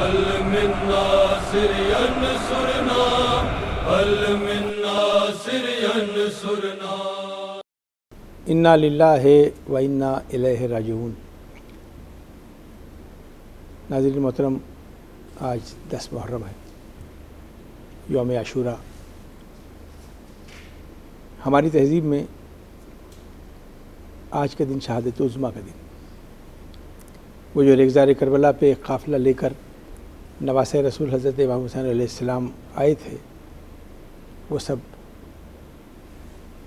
هل من ناصر ينصرنا هل من ناصر ينصرنا. انا للہ و انا الیہ راجعون. ناظرین محترم، آج 10 محرم ہے، یوم عاشورہ. ہماری تہذیب میں آج کا دن شہادت عظمیٰ کا دن، وہ جو ریگزار کربلا پہ ایک قافلہ لے کر نواسۂ رسول حضرت امام حسین علیہ السلام آئے تھے، وہ سب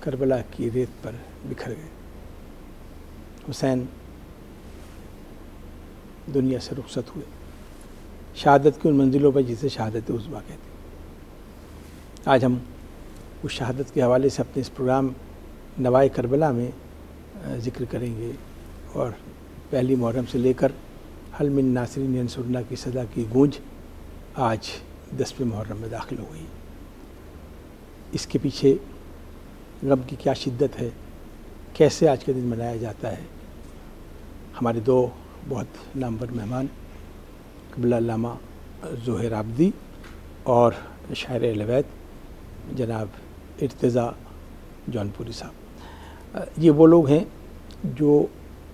کربلا کی ریت پر بکھر گئے. حسین دنیا سے رخصت ہوئے، شہادت کی ان منزلوں پر جسے شہادت عظمیٰ کہتے ہیں. آج ہم اس شہادت کے حوالے سے اپنے اس پروگرام نوائے کربلا میں ذکر کریں گے، اور پہلی محرم سے لے کر حل من ناصرین ینصرنا کی صدا کی گونج آج 10ویں محرم میں داخل ہو گئی. اس کے پیچھے غم کی کیا شدت ہے، کیسے آج کا دن منایا جاتا ہے. ہمارے دو بہت نامور مہمان قبلہ علامہ ظہیر عابدی اور شاعر اہل بیت جناب ارتضیٰ جونپوری صاحب. یہ وہ لوگ ہیں جو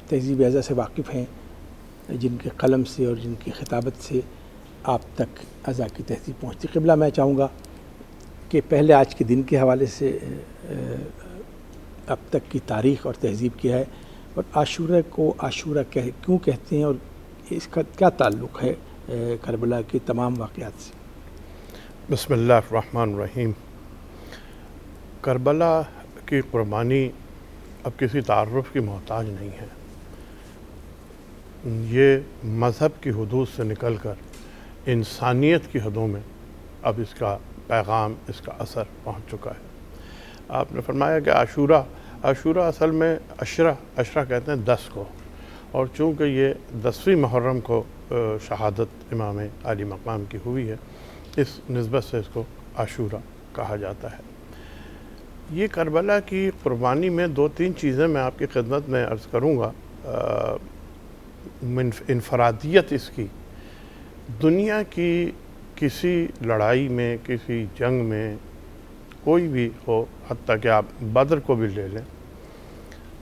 تہذیب ازاں سے واقف ہیں، جن کے قلم سے اور جن کی خطابت سے آپ تک ازاں کی تہذیب پہنچتی. قبلہ میں چاہوں گا کہ پہلے آج کے دن کے حوالے سے اب تک کی تاریخ اور تہذیب کیا ہے، اور عاشورہ کو عاشورہ کیوں کہتے ہیں، اور اس کا کیا تعلق ہے کربلا کے تمام واقعات سے. بسم اللہ الرحمن الرحیم. کربلا کی قربانی اب کسی تعارف کی محتاج نہیں ہے. یہ مذہب کی حدود سے نکل کر انسانیت کی حدوں میں اب اس کا پیغام، اس کا اثر پہنچ چکا ہے. آپ نے فرمایا کہ عاشورہ اصل میں عشرہ کہتے ہیں 10 کو، اور چونکہ یہ 10ویں محرم کو شہادت امام عالی مقام کی ہوئی ہے، اس نسبت سے اس کو عاشورہ کہا جاتا ہے. یہ کربلا کی قربانی میں 2-3 چیزیں میں آپ کی خدمت میں عرض کروں گا. انفرادیت اس کی دنیا کی کسی لڑائی میں، کسی جنگ میں، کوئی بھی ہو، حتیٰ کہ آپ بدر کو بھی لے لیں،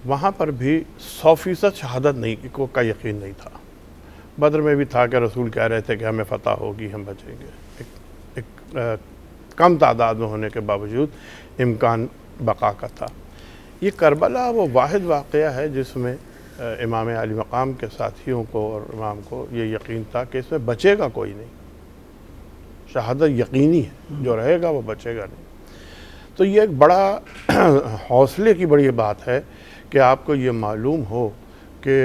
وہاں پر بھی 100% شہادت نہیں کا یقین نہیں تھا. بدر میں بھی تھا کہ رسول کہہ رہے تھے کہ ہمیں فتح ہوگی، ہم بچیں گے. ایک کم تعداد میں ہونے کے باوجود امکان بقا کا تھا. یہ کربلا وہ واحد واقعہ ہے جس میں امام علی مقام کے ساتھیوں کو اور امام کو یہ یقین تھا کہ اس میں بچے گا کوئی نہیں. شہادت یقینی ہے، جو رہے گا وہ بچے گا نہیں. تو یہ ایک بڑا حوصلے کی بڑی بات ہے کہ آپ کو یہ معلوم ہو کہ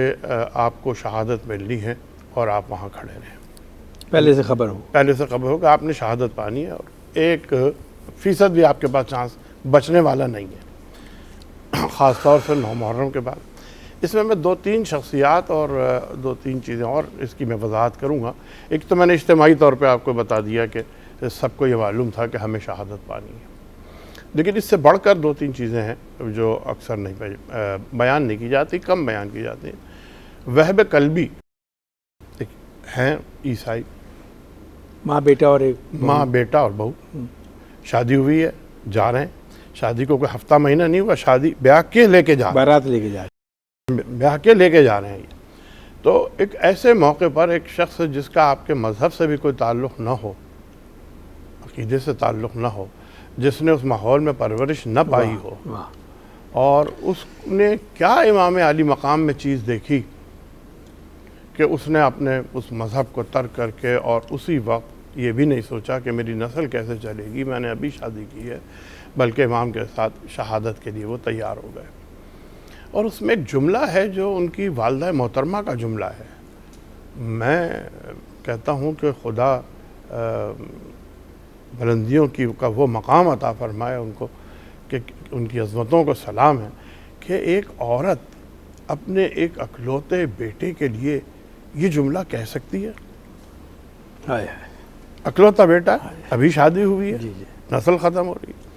آپ کو شہادت ملنی ہے اور آپ وہاں کھڑے رہیں. پہلے سے خبر ہو کہ آپ نے شہادت پانی ہے، اور 1% بھی آپ کے پاس چانس بچنے والا نہیں ہے، خاص طور سے 9 محرم کے بعد. اس میں 2-3 شخصیات اور 2-3 چیزیں اور اس کی میں وضاحت کروں گا. ایک تو میں نے اجتماعی طور پہ آپ کو بتا دیا کہ سب کو یہ معلوم تھا کہ ہمیں شہادت پانی ہے، لیکن اس سے بڑھ کر 2-3 چیزیں ہیں جو اکثر بیان نہیں کی جاتی، کم بیان کی جاتی ہیں. وہب قلبی ہیں عیسائی، ماں بیٹا اور بہو، شادی ہوئی ہے، جا رہے ہیں. شادی کو کوئی ہفتہ مہینہ نہیں ہوا، شادی بیاہ کے لے کے جا بارات لے کے جا رہے ہیں. تو ایک ایسے موقع پر ایک شخص جس کا آپ کے مذہب سے بھی کوئی تعلق نہ ہو، عقیدے سے تعلق نہ ہو، جس نے اس ماحول میں پرورش نہ پائی ہو، اور اس نے کیا امام علی مقام میں چیز دیکھی کہ اس نے اپنے اس مذہب کو ترک کر کے، اور اسی وقت یہ بھی نہیں سوچا کہ میری نسل کیسے چلے گی، میں نے ابھی شادی کی ہے، بلکہ امام کے ساتھ شہادت کے لیے وہ تیار ہو گئے. اور اس میں ایک جملہ ہے جو ان کی والدہ محترمہ کا جملہ ہے. میں کہتا ہوں کہ خدا بلندیوں کا وہ مقام عطا فرمائے ان کو، کہ ان کی عظمتوں کو سلام ہے، کہ ایک عورت اپنے ایک اکلوتے بیٹے کے لیے یہ جملہ کہہ سکتی ہے. اکلوتا بیٹا، ابھی شادی ہوئی ہے، نسل ختم ہو رہی ہے.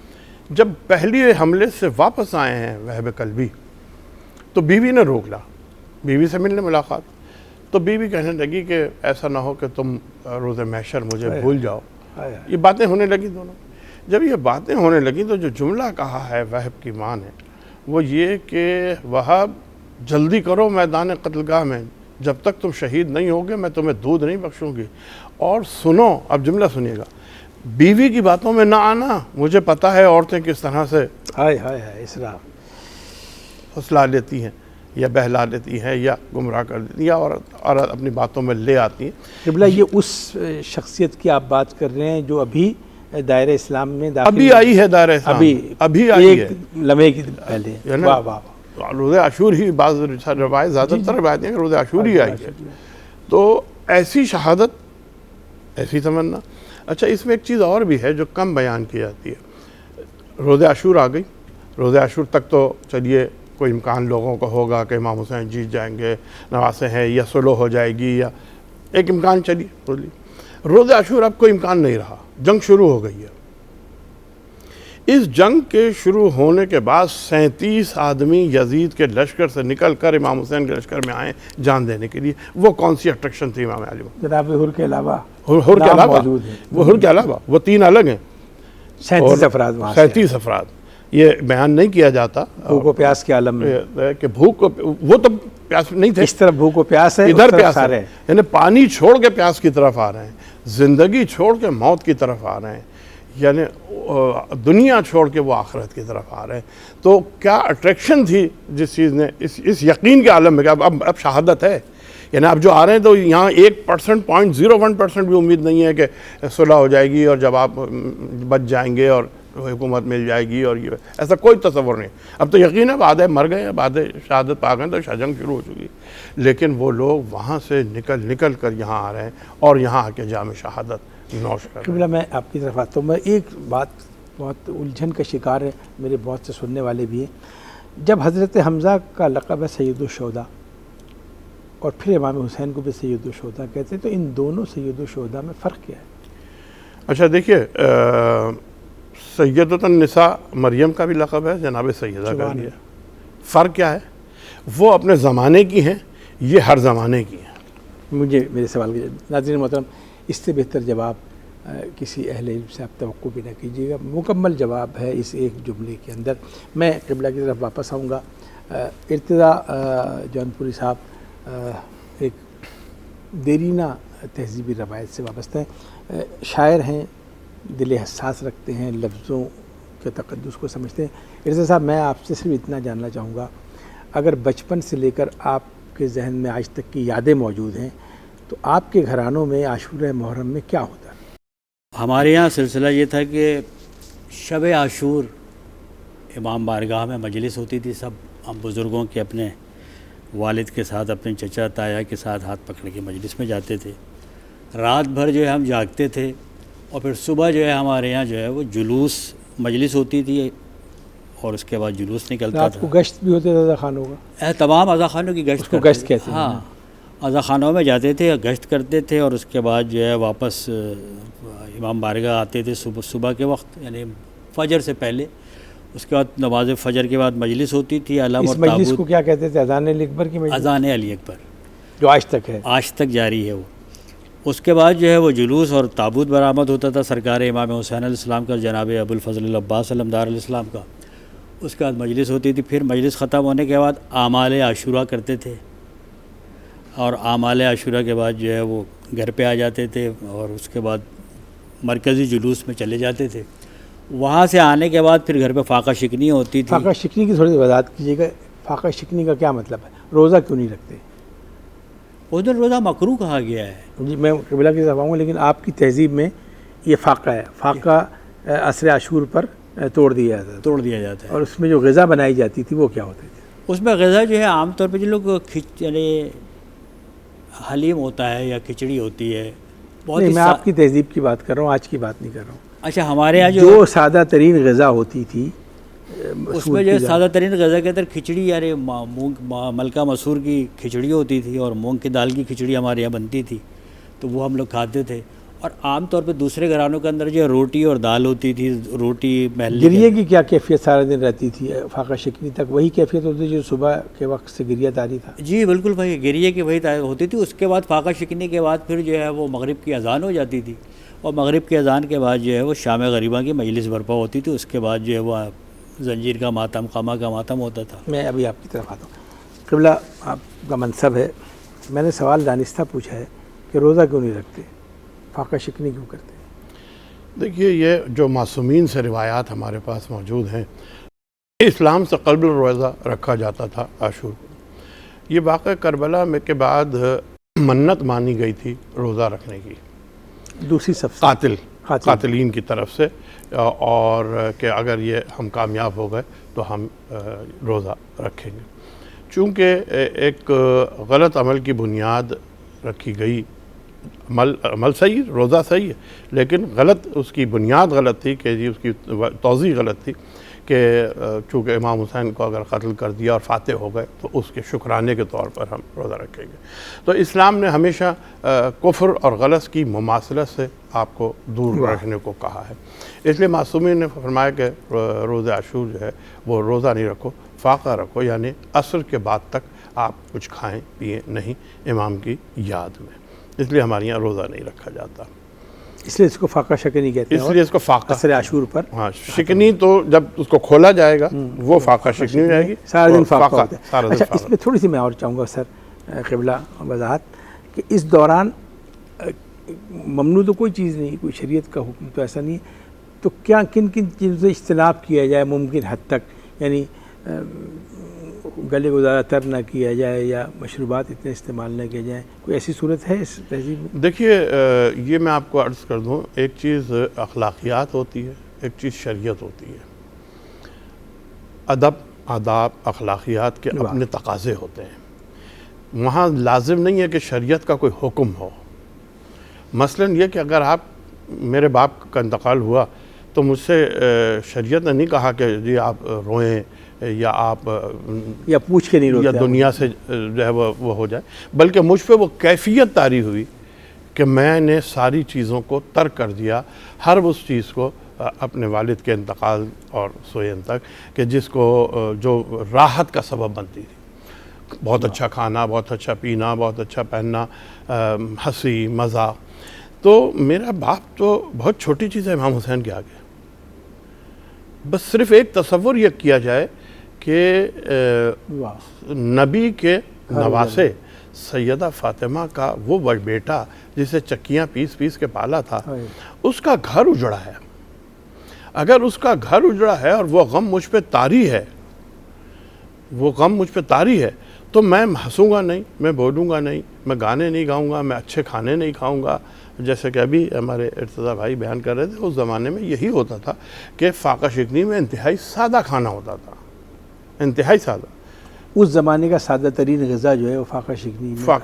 جب پہلی حملے سے واپس آئے ہیں وہب قلبی، تو بیوی نے روک لا، بیوی سے ملنے ملاقات. تو بیوی کہنے لگی کہ ایسا نہ ہو کہ تم روز محشر مجھے بھول جاؤ. آیا یہ باتیں ہونے لگی دونوں. جب یہ باتیں ہونے لگیں تو جو جملہ کہا ہے وہب کی ماں نے وہ یہ کہ وہب جلدی کرو میدان قتل گاہ میں، جب تک تم شہید نہیں ہوگے میں تمہیں دودھ نہیں بخشوں گی. اور سنو، اب جملہ سنیے گا، بیوی کی باتوں میں نہ آنا، مجھے پتہ ہے عورتیں کس طرح سے ہائے ہائے ہائے اسراف حسلا لیتی ہیں یا بہلا لیتی ہیں یا گمراہ کر دیتی ہیں اور اپنی باتوں میں لے آتی ہیں. قبلہ یہ اس شخصیت کی آپ بات کر رہے ہیں جو ابھی دائرہ اسلام میں داخل ابھی آئی ہے دائرہ اسلام، ابھی آئی ہے، ایک لمحے کی پہلے. واہ واہ واہ. روز عاشور ہی، بعض روایت زیادہ تر روایتیں ہیں روز عاشور ہی آئی ہے. تو ایسی شہادت، ایسی تمنا. اچھا اس میں ایک چیز اور بھی ہے جو کم بیان کی جاتی ہے. روز عاشور آ گئی، روز عاشور تک تو چلیے کوئی امکان لوگوں کو ہوگا کہ امام حسین جیت جائیں گے، نواسے ہیں، یا صلح ہو جائے گی، یا ایک امکان چلی. روز عاشور اب کوئی امکان نہیں رہا، جنگ شروع ہو گئی ہے. اس جنگ کے شروع ہونے کے بعد 37 آدمی یزید کے لشکر سے نکل کر امام حسین کے لشکر میں آئے جان دینے کے لیے. وہ کون سی اٹریکشن تھی امام علی؟ جناب حر کے علاوہ حر کے علاوہ موجود ہے، وہ حر کے علاوہ وہ 3 الگ ہیں. 37 افراد وہاں سے 37 افراد. یہ بیان نہیں کیا جاتا بھوک و پیاس کے عالم میں کہ بھوک کو، وہ تو پیاس نہیں تھے، اس طرف بھوک و پیاس ہے، ادھر اس طرف پیاس سارے ہے. یعنی پانی چھوڑ کے پیاس کی طرف آ رہے ہیں، زندگی چھوڑ کے موت کی طرف آ رہے ہیں، یعنی دنیا چھوڑ کے وہ آخرت کی طرف آ رہے ہیں. تو کیا اٹریکشن تھی جس چیز نے اس یقین کے عالم میں کہ اب شہادت ہے. یعنی اب جو آ رہے ہیں تو یہاں 1% 0.01% بھی امید نہیں ہے کہ صلح ہو جائے گی اور جب آپ بچ جائیں گے اور حکومت مل جائے گی، اور یہ ایسا کوئی تصور نہیں. اب تو یقین ہے آدھے مر گئے، اب آدھے شہادت پا گئے، تو جنگ شروع ہو چکی. لیکن وہ لوگ وہاں سے نکل کر یہاں آ رہے ہیں اور یہاں آ کے جام شہادت نوش کر رہے ہیں. قبلہ میں آپ کی طرف آتا ہوں. میں ایک بات بہت الجھن کا شکار ہے، میرے بہت سے سننے والے بھی ہیں. جب حضرت حمزہ کا لقب ہے سید الشہداء اور پھر امام حسین کو بھی سید الشہداء کہتے ہیں، تو ان دونوں سید الشہداء میں فرق کیا ہے؟ اچھا دیکھیے، سیدۃ النساء مریم کا بھی لقب ہے، جناب سیدہ کا بھی ہے. فرق کیا ہے؟ وہ اپنے زمانے کی ہیں، یہ ہر زمانے کی ہیں. مجھے میرے سوال کے ناظرین محترم، اس سے بہتر جواب کسی اہل علم سے آپ توقع بھی نہ کیجیے گا. مکمل جواب ہے اس ایک جملے کے اندر. میں قبلہ کی طرف واپس آؤں گا. ارتضیٰ جونپوری صاحب ایک دیرینہ تہذیبی روایت سے وابستہ ہیں، شاعر ہیں، دل حساس رکھتے ہیں، لفظوں کے تقدس کو سمجھتے ہیں. ارتضیٰ صاحب، میں آپ سے صرف اتنا جاننا چاہوں گا، اگر بچپن سے لے کر آپ کے ذہن میں آج تک کی یادیں موجود ہیں تو آپ کے گھرانوں میں عاشورہ محرم میں کیا ہوتا ہے؟ ہمارے یہاں سلسلہ یہ تھا کہ شب عاشور امام بارگاہ میں مجلس ہوتی تھی. سب ہم بزرگوں کے اپنے والد کے ساتھ، اپنے چچا تایا کے ساتھ ہاتھ پکڑ کے مجلس میں جاتے تھے. رات بھر جو ہے ہم جاگتے تھے، اور پھر صبح جو ہے ہمارے یہاں جو ہے وہ جلوس مجلس ہوتی تھی اور اس کے بعد جلوس نکلتا رات تھا. کو گشت بھی ہوتے تھے رضا خانوں کا؟ تمام رضا خانوں کی گشت اس کو کرتے گشت تھے. کہتے ہیں. ہاں، رضا خانوں میں جاتے تھے، گشت کرتے تھے، اور اس کے بعد جو ہے واپس امام بارگاہ آتے تھے صبح کے وقت، یعنی فجر سے پہلے. اس کے بعد نماز فجر کے بعد مجلس ہوتی تھی. علم اس اور مجلس تابوت، کو کیا کہتے تھے؟ اذان علی اکبر کی مجلس، اذان علی اکبر، جو آج تک ہے، آج تک جاری ہے وہ. اس کے بعد جو ہے وہ جلوس اور تابوت برآمد ہوتا تھا سرکار امام حسین علیہ السلام کا، جناب ابوالفضل العباس علمدار علیہ السلام کا. اس کے بعد مجلس ہوتی تھی. پھر مجلس ختم ہونے کے بعد اعمال عاشورہ کرتے تھے، اور اعمال عاشورہ کے بعد جو ہے وہ گھر پہ آ جاتے تھے، اور اس کے بعد مرکزی جلوس میں چلے جاتے تھے. وہاں سے آنے کے بعد پھر گھر پہ فاقہ شکنی ہوتی تھی. فاقہ شکنی کی تھوڑی سی وضاحت کیجیے گا. فاقہ شکنی کا کیا مطلب ہے؟ روزہ کیوں نہیں رکھتے؟ اس دن روزہ مکروہ کہا گیا ہے. جی میں قبلہ کی طرف آؤں، لیکن آپ کی تہذیب میں یہ فاقہ ہے. فاقہ عصر عاشور پر توڑ دیا جاتا ہے. اور اس میں جو غذا بنائی جاتی تھی وہ کیا ہوتی تھی؟ اس میں غذا جو ہے عام طور پہ جو لوگ یعنی حلیم ہوتا ہے یا کھچڑی ہوتی ہے. بہت نہیں، میں آپ کی تہذیب کی بات کر رہا ہوں، آج کی بات نہیں کر رہا ہوں. اچھا، ہمارے یہاں جو سادہ ترین غذا ہوتی تھی اس میں جو ہے سادہ ترین غذا کے اندر کھچڑی، یعنی ملکہ مسور کی کھچڑی ہوتی تھی، اور مونگ کی دال کی کھچڑی ہمارے یہاں بنتی تھی، تو وہ ہم لوگ کھاتے تھے. اور عام طور پہ دوسرے گھرانوں کے اندر جو روٹی اور دال ہوتی تھی، روٹی محلی گریے کی کیا کیفیت سارا دن رہتی تھی؟ فاقہ شکنی تک وہی کیفیت ہوتی جو صبح کے وقت سے گریہ تاری تھا؟ جی بالکل بھائی، گریے کی وہی ہوتی تھی. اس کے بعد فاقہ شکنی کے بعد پھر جو ہے وہ مغرب کی اذان ہو جاتی تھی، اور مغرب کی اذان کے بعد جو ہے وہ شام غریبہ کی مجلس برپا ہوتی تھی. اس کے بعد جو ہے وہ زنجیر کا ماتم، قمع کا ماتم ہوتا تھا. میں ابھی آپ کی طرف آتا ہوں. قبلہ آپ کا منصب ہے، میں نے سوال دانستہ پوچھا ہے کہ روزہ کیوں نہیں رکھتے، فاقہ شکنی کیوں کرتے ہیں؟ دیکھیے، یہ جو معصومین سے روایات ہمارے پاس موجود ہیں، اسلام سے قبل روزہ رکھا جاتا تھا عاشور کو. یہ واقعہ کربلا میں کے بعد منت مانی گئی تھی روزہ رکھنے کی دوسری سب سے قاتلین کی طرف سے، اور کہ اگر یہ ہم کامیاب ہو گئے تو ہم روزہ رکھیں گے. چونکہ ایک غلط عمل کی بنیاد رکھی گئی، عمل صحیح، روزہ صحیح ہے، لیکن غلط اس کی بنیاد غلط تھی کہ جی اس کی توضیح غلط تھی کہ چونکہ امام حسین کو اگر قتل کر دیا اور فاتح ہو گئے تو اس کے شکرانے کے طور پر ہم روزہ رکھیں گے. تو اسلام نے ہمیشہ کفر اور غلط کی مماثلت سے آپ کو دور رکھنے کو کہا ہے. اس لیے معصومین نے فرمایا کہ روزہ عاشور جو ہے وہ روزہ نہیں رکھو، فاقہ رکھو، یعنی عصر کے بعد تک آپ کچھ کھائیں پئیں نہیں امام کی یاد میں. اس لیے ہمارے یہاں روزہ نہیں رکھا جاتا، اس لیے اس کو فاقہ شکنی کہتے ہیں. اس لیے اس کو فاقہ عصر عاشور پر ہاں، شکنی تو جب اس کو کھولا جائے گا وہ فاقہ شکنی ہو جائے گی، سارا دن فاقہ ہوتا ہے. سارا دن اچھا، فاقہ. اس میں تھوڑی سی میں اور چاہوں گا سر قبلہ وضاحت کہ اس دوران ممنوع تو کوئی چیز نہیں، کوئی شریعت کا حکم تو ایسا نہیں ہے، تو کیا کن کن چیزوں سے اجتناب کیا جائے ممکن حد تک؟ یعنی گلے کو زیادہ تر نہ کیا جائے یا مشروبات اتنے استعمال نہ کیا جائے، کوئی ایسی صورت ہے اس تہذیب میں؟ دیکھیے، یہ میں آپ کو عرض کر دوں، ایک چیز اخلاقیات ہوتی ہے، ایک چیز شریعت ہوتی ہے. ادب، آداب، اخلاقیات کے اپنے تقاضے ہوتے ہیں. وہاں لازم نہیں ہے کہ شریعت کا کوئی حکم ہو. مثلا یہ کہ اگر میرے باپ کا انتقال ہوا تو مجھ سے شریعت نے نہیں کہا کہ جی آپ روئیں یا آپ یا پوچھ کے نہیں روتے یا دنیا سے جو ہے وہ ہو جائے، بلکہ مجھ پہ وہ کیفیت طاری ہوئی کہ میں نے ساری چیزوں کو ترک کر دیا، ہر اس چیز کو اپنے والد کے انتقال اور سوئن تک کہ جس کو جو راحت کا سبب بنتی تھی. بہت اچھا کھانا، بہت اچھا پینا، بہت اچھا پہننا، ہنسی مذاق. تو میرا باپ تو بہت چھوٹی چیز ہے امام حسین کے آگے. بس صرف ایک تصور یہ کیا جائے کہ نبی کے نواسے سیدہ فاطمہ کا وہ بیٹا جسے چکیاں پیس پیس کے پالا تھا، اس کا گھر اجڑا ہے. اگر اس کا گھر اجڑا ہے اور وہ غم مجھ پہ طاری ہے، تو میں ہنسوں گا نہیں، میں بولوں گا نہیں، میں گانے نہیں گاؤں گا، میں اچھے کھانے نہیں کھاؤں گا. جیسے کہ ابھی ہمارے ارتضیٰ بھائی بیان کر رہے تھے، اس زمانے میں یہی ہوتا تھا کہ فاقہ شکنی میں انتہائی سادہ کھانا ہوتا تھا، انتہائی سادہ. اس زمانے کا سادہ ترین غذا جو ہے وہ فاقہ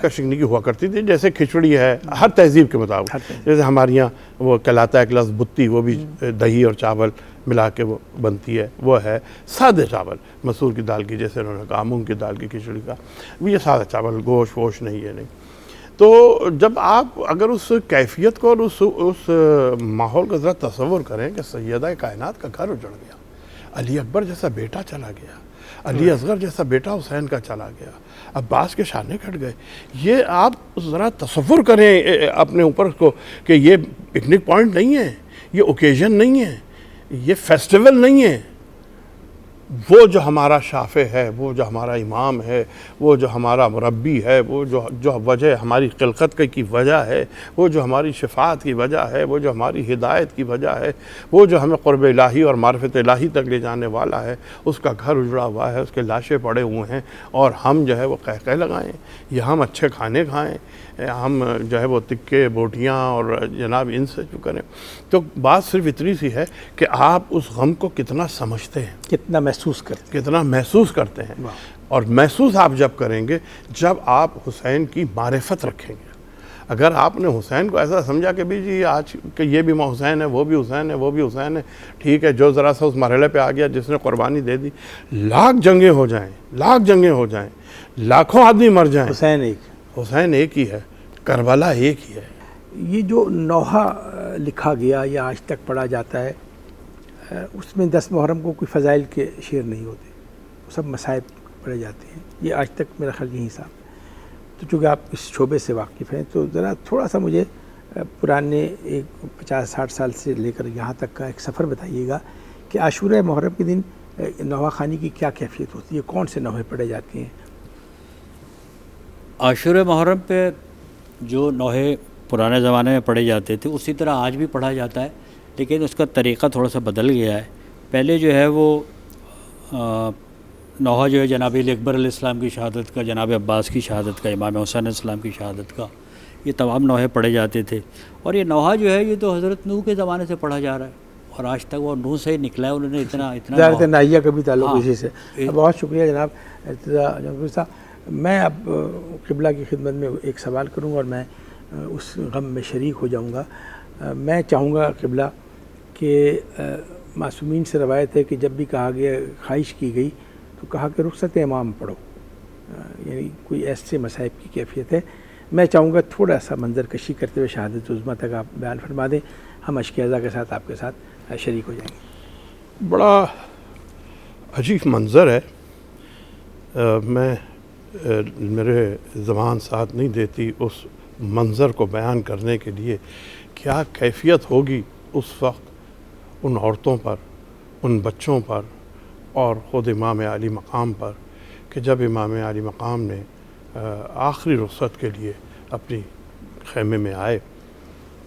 شکنی کی ہوا کرتی تھی. جیسے کھچڑی ہے ہر تہذیب کے مطابق، جیسے ہمارے یہاں وہ کہلاتا ہے ایک لفظ بتی، وہ بھی دہی اور چاول ملا کے وہ بنتی ہے، وہ ہے سادہ چاول، مسور کی دال کی، جیسے انہوں نے کہا مونگ کی دال کی کھچڑی کا، یہ سادہ چاول، گوشت ووش نہیں ہے نہیں. تو جب آپ اگر اس کیفیت کو اور اس ماحول کا ذرا تصور کریں کہ سیدہ کائنات کا گھر اجڑ گیا، علی اکبر جیسا بیٹا چلا گیا، علی اصغر جیسا بیٹا حسین کا چلا گیا، عباس کے شانے کٹ گئے، یہ آپ ذرا تصور کریں اپنے اوپر کو کہ یہ پکنک پوائنٹ نہیں ہے، یہ اوکیزن نہیں ہے، یہ فیسٹیول نہیں ہے. وہ جو ہمارا شافع ہے، وہ جو ہمارا امام ہے، وہ جو ہمارا مربی ہے، وہ جو وجہ ہماری خلقت کی وجہ ہے، وہ جو ہماری شفاعت کی وجہ ہے، وہ جو ہماری ہدایت کی وجہ ہے، وہ جو ہمیں قرب الہی اور معرفت الہی تک لے جانے والا ہے، اس کا گھر اجڑا ہوا ہے، اس کے لاشیں پڑے ہوئے ہیں، اور ہم جو ہے وہ قہقہ لگائیں یا ہم اچھے کھانے کھائیں، ہم جو ہے وہ تکے بوٹیاں اور جناب ان سے جو کریں. تو بات صرف اتنی سی ہے کہ آپ اس غم کو کتنا سمجھتے ہیں، کتنا محسوس کرتے ہیں. اور محسوس آپ جب کریں گے جب آپ حسین کی معرفت رکھیں گے. اگر آپ نے حسین کو ایسا سمجھا کہ بھی جی آج کہ یہ بھی حسین ہے، وہ بھی حسین ہے، وہ بھی حسین ہے، ٹھیک ہے، جو ذرا سا اس مرحلے پہ آ گیا، جس نے قربانی دے دی، لاکھ جنگیں ہو جائیں، لاکھوں آدمی مر جائیں، حسین ایک ہی ہے، کربلا ایک ہی ہے. یہ جو نوحہ لکھا گیا یا آج تک پڑھا جاتا ہے اس میں 10 محرم کو کوئی فضائل کے شعر نہیں ہوتے، سب مصائب پڑھے جاتے ہیں، یہ آج تک میرا خیال یہی حساب ہے۔ تو چونکہ آپ اس شعبے سے واقف ہیں تو ذرا تھوڑا سا مجھے پرانے 50-60 سال سے لے کر یہاں تک کا ایک سفر بتائیے گا کہ عاشورہ محرم کے دن نوحہ خوانی کی کیا کیفیت ہوتی ہے، کون سے نوحے پڑھے جاتے ہیں؟ عاشورہ محرم پہ جو نوحے پرانے زمانے میں پڑھے جاتے تھے اسی طرح آج بھی پڑھا جاتا ہے، لیکن اس کا طریقہ تھوڑا سا بدل گیا ہے۔ پہلے جو ہے وہ نوحہ جو ہے جناب علی اکبر علیہ السلام کی شہادت کا، جناب عباس کی شہادت کا، امام حسین علیہ السلام کی شہادت کا، یہ تمام نوحے پڑھے جاتے تھے۔ اور یہ نوحہ جو ہے یہ تو حضرت نوح کے زمانے سے پڑھا جا رہا ہے اور آج تک وہ نوح سے ہی نکلا ہے، انہوں نے اتنا زیادہ نائیہ کا بھی تعلق ہاں۔ اسی سے۔ بہت شکریہ جناب ارتضیٰ صاحب۔ میں اب قبلہ کی خدمت میں ایک سوال کروں گا اور میں اس غم میں شریک ہو جاؤں گا۔ میں چاہوں گا قبلہ کہ معصومین سے روایت ہے کہ جب بھی کہا گیا، خواہش کی گئی تو کہا کہ رخصت امام پڑھو، یعنی کوئی ایسے مصائب کی کیفیت ہے۔ میں چاہوں گا تھوڑا سا منظر کشی کرتے ہوئے شہادت عظمیٰ تک آپ بیان فرما دیں، ہم اشک اعزاء کے ساتھ آپ کے ساتھ شریک ہو جائیں گے۔ بڑا عجیب منظر ہے، میں میرے زبان ساتھ نہیں دیتی اس منظر کو بیان کرنے کے لیے۔ کیا کیفیت ہوگی اس وقت ان عورتوں پر، ان بچوں پر اور خود امام علی مقام پر، کہ جب امام علی مقام نے آخری رخصت کے لیے اپنی خیمے میں آئے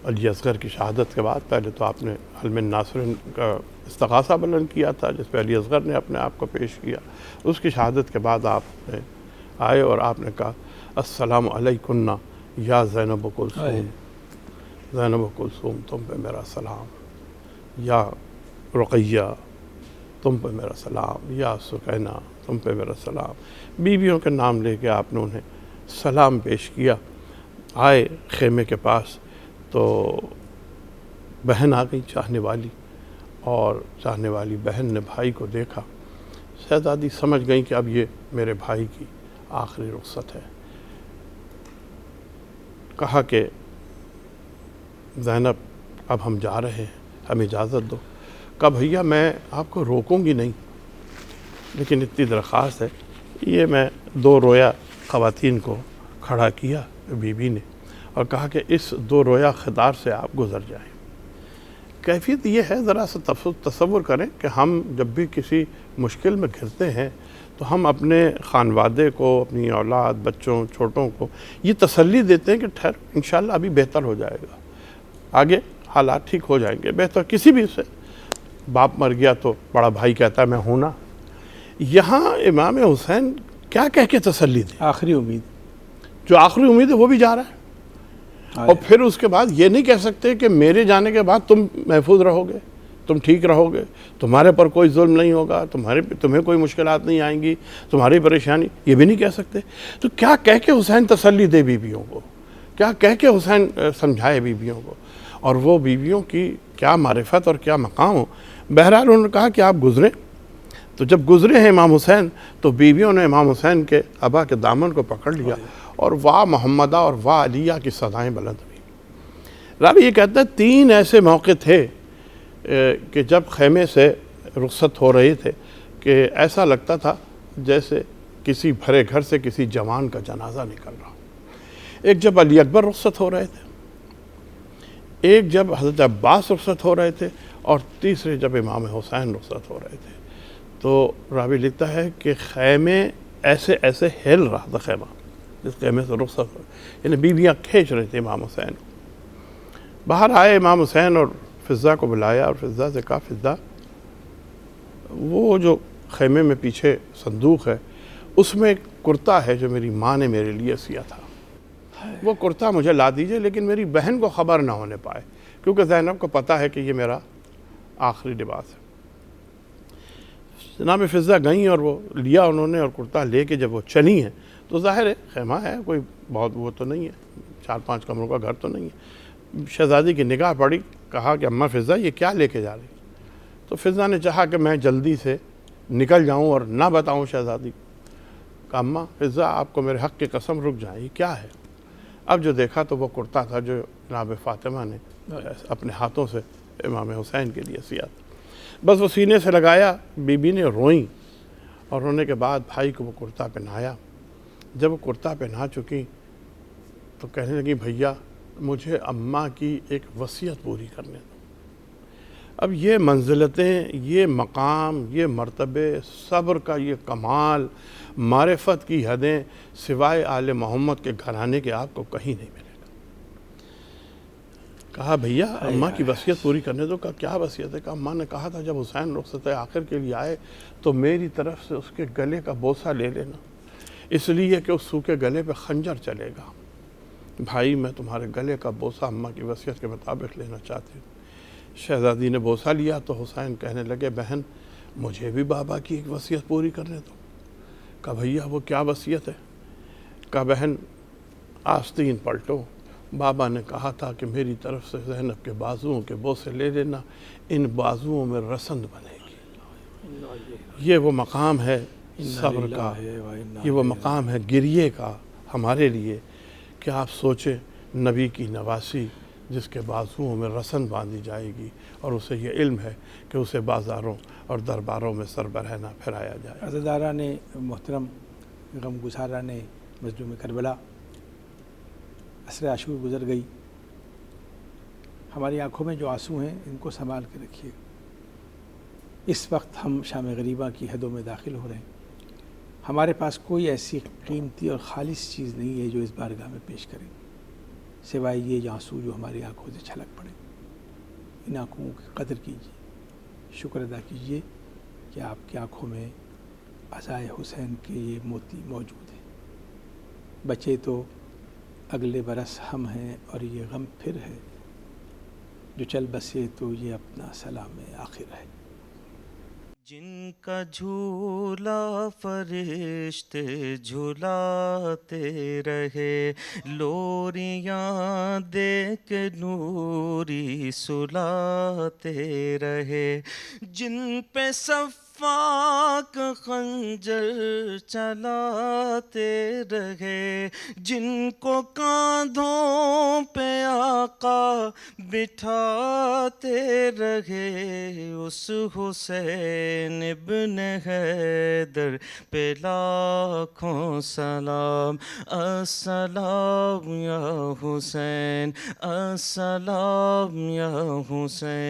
علی اصغر کی شہادت کے بعد۔ پہلے تو آپ نے حلم ناصر کا استغاثہ بلند کیا تھا جس پہ علی اصغر نے اپنے آپ کو پیش کیا۔ اس کی شہادت کے بعد آپ نے آئے اور آپ نے کہا السلام علیکن یا زینب و کلثوم، زینب و کلثوم تم پہ میرا سلام، یا رقیہ تم پہ میرا سلام، یا سکینہ تم پہ میرا سلام۔ بیویوں کے نام لے کے آپ نے انہیں سلام پیش کیا۔ آئے خیمے کے پاس تو بہن آ گئی چاہنے والی، اور چاہنے والی بہن نے بھائی کو دیکھا، شہزادی سمجھ گئیں کہ اب یہ میرے بھائی کی آخری رخصت ہے۔ کہا کہ زینب اب ہم جا رہے ہیں، ہمیں اجازت دو۔ کہا بھیا میں آپ کو روکوں گی نہیں، لیکن اتنی درخواست ہے۔ یہ میں 2 رویا خواتین کو کھڑا کیا بی بی نے اور کہا کہ اس 2 رویا خطار سے آپ گزر جائیں۔ کیفیت یہ ہے، ذرا سا تصور کریں کہ ہم جب بھی کسی مشکل میں گھرتے ہیں تو ہم اپنے خانوادے کو، اپنی اولاد، بچوں، چھوٹوں کو یہ تسلی دیتے ہیں کہ ٹھہر انشاءاللہ ابھی بہتر ہو جائے گا، آگے حالات ٹھیک ہو جائیں گے۔ بہتر کسی بھی سے باپ مر گیا تو بڑا بھائی کہتا ہے میں ہوں نا۔ یہاں امام حسین کیا کہہ کے تسلی دے؟ آخری امید، جو آخری امید ہے وہ بھی جا رہا ہے، اور پھر اس کے بعد یہ نہیں کہہ سکتے کہ میرے جانے کے بعد تم محفوظ رہو گے، تم ٹھیک رہو گے، تمہارے پر کوئی ظلم نہیں ہوگا، تمہیں کوئی مشکلات نہیں آئیں گی، تمہاری پریشانی، یہ بھی نہیں کہہ سکتے۔ تو کیا کہہ کے حسین تسلی دے بیویوں کو، کیا کہہ کے حسین سمجھائے بیویوں کو، اور وہ بیویوں کی کیا معرفت اور کیا مقام ہو۔ بہرحال انہوں نے کہا کہ آپ گزریں۔ تو جب گزرے ہیں امام حسین تو بیویوں نے امام حسین کے ابا کے دامن کو پکڑ لیا اور واہ محمدہ اور واہ علیہ کی صدائیں بلند ہوئی۔ راوی یہ کہتا ہے 3 ایسے موقع تھے کہ جب خیمے سے رخصت ہو رہے تھے کہ ایسا لگتا تھا جیسے کسی بھرے گھر سے کسی جوان کا جنازہ نکل رہا۔ ایک جب علی اکبر رخصت ہو رہے تھے، ایک جب حضرت عباس رخصت ہو رہے تھے، اور تیسرے جب امام حسین رخصت ہو رہے تھے۔ تو راوی لکھتا ہے کہ خیمے ایسے ایسے ہل رہا تھا، خیمہ جس خیمے سے رخصت ہو، یعنی بیویاں کھینچ رہے تھے امام حسین کو۔ باہر آئے امام حسین اور فضہ کو بلایا اور فضہ سے کہا فضہ وہ جو خیمے میں پیچھے صندوق ہے اس میں ایک کرتا ہے جو میری ماں نے میرے لیے سیا تھا، وہ کرتا مجھے لا دیجئے، لیکن میری بہن کو خبر نہ ہونے پائے، کیونکہ زینب کو پتہ ہے کہ یہ میرا آخری لباس ہے۔ جناب فضہ گئیں اور وہ لیا انہوں نے، اور کرتا لے کے جب وہ چلی ہیں تو ظاہر ہے خیمہ ہے، کوئی بہت وہ تو نہیں ہے، 4-5 کمروں کا گھر تو نہیں ہے۔ شہزادی کی نگاہ پڑی، کہا کہ اماں فضہ یہ کیا لے کے جا رہی؟ تو فضہ نے چاہا کہ میں جلدی سے نکل جاؤں اور نہ بتاؤں شہزادی کو۔ کہا اماں فضہ آپ کو میرے حق کی قسم رک جائیں، یہ کیا ہے؟ اب جو دیکھا تو وہ کرتا تھا جو جناب فاطمہ نے اپنے ہاتھوں سے امام حسین کے لیے سیا تھا۔ بس وہ سینے سے لگایا، بی بی نے روئیں، اور رونے کے بعد بھائی کو وہ کرتا پہنایا۔ جب وہ کرتا پہنا چکی تو کہنے لگی بھیا مجھے اماں کی ایک وصیت پوری کرنے دو۔ اب یہ منزلتیں، یہ مقام، یہ مرتبے، صبر کا یہ کمال، معرفت کی حدیں سوائے آل محمد کے گھرانے کے آپ کو کہیں نہیں ملے گا۔ کہا بھیا اماں کی وصیت پوری کرنے دو۔ کہا کیا وصیت ہے؟ کہا اماں نے کہا تھا جب حسین رخصت آخر کے لیے آئے تو میری طرف سے اس کے گلے کا بوسہ لے لینا، اس لیے کہ اس سوکھے گلے پہ خنجر چلے گا۔ بھائی میں تمہارے گلے کا بوسہ اماں کی وصیت کے مطابق لینا چاہتی ہوں۔ شہزادی نے بوسہ لیا تو حسین کہنے لگے بہن مجھے بھی بابا کی ایک وصیت پوری کرنے دو۔ کہا بھیا وہ کیا وصیت ہے؟ کہا بہن آستین پلٹو، بابا نے کہا تھا کہ میری طرف سے زینب کے بازوؤں کے بوسے لے لینا، ان بازوؤں میں رسند بنے گی۔ یہ وہ مقام ہے صبر کا، یہ وہ مقام ہے گریے کا ہمارے لیے کہ آپ سوچیں نبی کی نواسی جس کے بازوؤں میں رسن باندھی جائے گی اور اسے یہ علم ہے کہ اسے بازاروں اور درباروں میں سربراہ نہ پھرایا جائے۔ عزاداران محترم، غم گساران مظلوم کربلا، عصر عاشور گزر گئی، ہماری آنکھوں میں جو آنسو ہیں ان کو سنبھال کے رکھیے۔ اس وقت ہم شام غریبہ کی حدوں میں داخل ہو رہے ہیں، ہمارے پاس کوئی ایسی قیمتی اور خالص چیز نہیں ہے جو اس بارگاہ میں پیش کریں سوائے یہ آنسو جو ہماری آنکھوں سے چھلک پڑے۔ ان آنکھوں کی قدر کیجیے، شکر ادا کیجیے کہ آپ کی آنکھوں میں عزائے حسین کے یہ موتی موجود ہیں۔ بچے تو اگلے برس ہم ہیں اور یہ غم پھر ہے، جو چل بسے تو یہ اپنا سلام آخر ہے۔ جن کا جھولا فرشتے جھولاتے رہے، لوریاں دے کے نوری سلاتے رہے، جن پہ صفاق خنجر چلاتے رہے، جن کو کاندھوں پہ آقا بٹھاتے رہے، اس حسین ابن حیدر پہ لاکھوں سلام۔ السلام یا حسین، السلام یا حسین۔